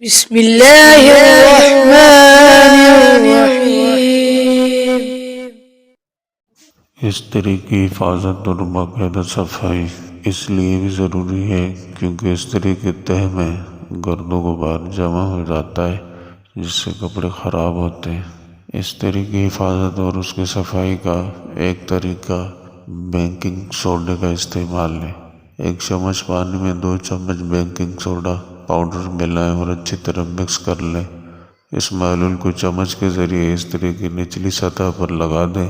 بسم اللہ الرحمن الرحیم۔ استری کی حفاظت اور باقاعدہ صفائی اس لیے بھی ضروری ہے کیونکہ استری کے تہہ میں گرد و غبار جمع ہو جاتا ہے جس سے کپڑے خراب ہوتے ہیں۔ استری کی حفاظت اور اس کی صفائی کا ایک طریقہ بیکنگ سوڈے کا استعمال ہے۔ ایک چمچ پانی میں 2 چمچ بیکنگ سوڈا پاؤڈر ملائیں اور اچھی طرح مکس کر لیں۔ اس محلول کو چمچ کے ذریعے استری کی نچلی سطح پر لگا دیں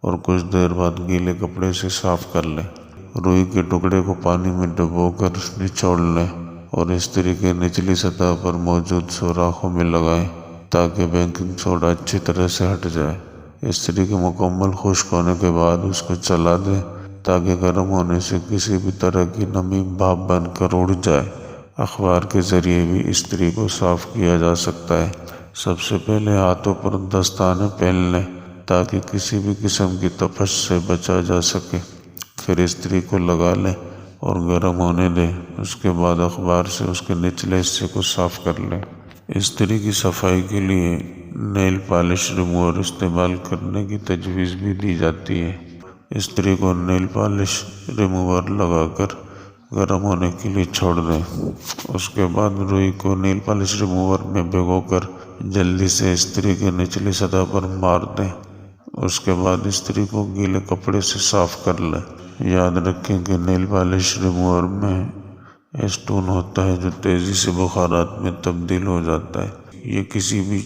اور کچھ دیر بعد گیلے کپڑے سے صاف کر لیں۔ روئی کے ٹکڑے کو پانی میں ڈبو کر نچوڑ لیں اور استری کے نچلی سطح پر موجود سوراخوں میں لگائیں تاکہ بیکنگ سوڈا اچھی طرح سے ہٹ جائے۔ استری کے مکمل خشک ہونے کے بعد اس کو چلا دیں تاکہ گرم ہونے سے کسی بھی طرح کی نمی بھاپ بن کر اڑ جائے۔ اخبار کے ذریعے بھی استری کو صاف کیا جا سکتا ہے۔ سب سے پہلے ہاتھوں پر دستانے پہن لیں تاکہ کسی بھی قسم کی تپش سے بچا جا سکے۔ پھر استری کو لگا لیں اور گرم ہونے دیں۔ اس کے بعد اخبار سے اس کے نچلے حصے کو صاف کر لیں۔ استری کی صفائی کے لیے نیل پالش ریموور استعمال کرنے کی تجویز بھی دی جاتی ہے۔ استری کو نیل پالش ریموور لگا کر گرم ہونے کے لیے چھوڑ دیں۔ اس کے بعد روئی کو نیل پالش ریموور میں بھگو کر جلدی سے استری کے نچلی سطح پر مار دیں۔ اس کے بعد استری کو گیلے کپڑے سے صاف کر لیں۔ یاد رکھیں کہ نیل پالش ریموور میں ایسٹون ہوتا ہے جو تیزی سے بخارات میں تبدیل ہو جاتا ہے۔ یہ کسی بھی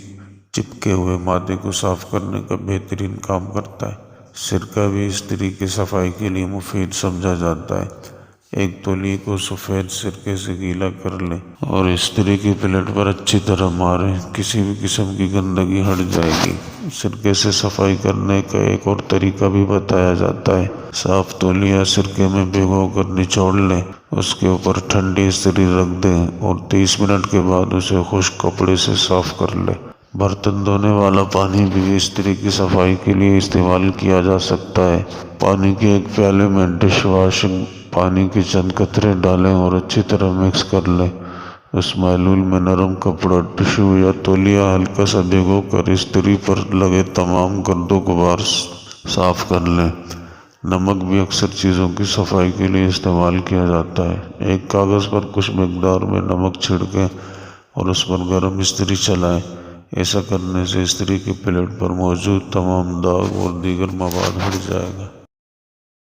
چپکے ہوئے مادے کو صاف کرنے کا بہترین کام کرتا ہے۔ سرکہ بھی استری کی صفائی کے لیے مفید سمجھا جاتا ہے۔ ایک تولیے کو سفید سرکے سے گیلا کر لیں اور استری کی پلیٹ پر اچھی طرح ماریں۔ کسی بھی قسم کی گندگی ہٹ جائے گی۔ سرکے سے صفائی کرنے کا ایک اور طریقہ بھی بتایا جاتا ہے۔ صاف تولیہ سرکے میں بھگو کر نچوڑ لیں، اس کے اوپر ٹھنڈی استری رکھ دیں اور 30 منٹ کے بعد اسے خشک کپڑے سے صاف کر لیں۔ برتن دھونے والا پانی بھی استری کی صفائی کے لیے استعمال کیا جا سکتا ہے۔ پانی کے ایک پیالے میں ڈش واشنگ پانی کے چند قطرے ڈالیں اور اچھی طرح مکس کر لیں۔ اس محلول میں نرم کپڑا، ٹشو یا تولیہ ہلکا سا بھگو کر استری پر لگے تمام گرد و غبار صاف کر لیں۔ نمک بھی اکثر چیزوں کی صفائی کے لیے استعمال کیا جاتا ہے۔ ایک کاغذ پر کچھ مقدار میں نمک چھڑکیں اور اس پر گرم استری چلائیں۔ ایسا کرنے سے استری کی پلیٹ پر موجود تمام داغ اور دیگر مواد ہٹ جائے گا۔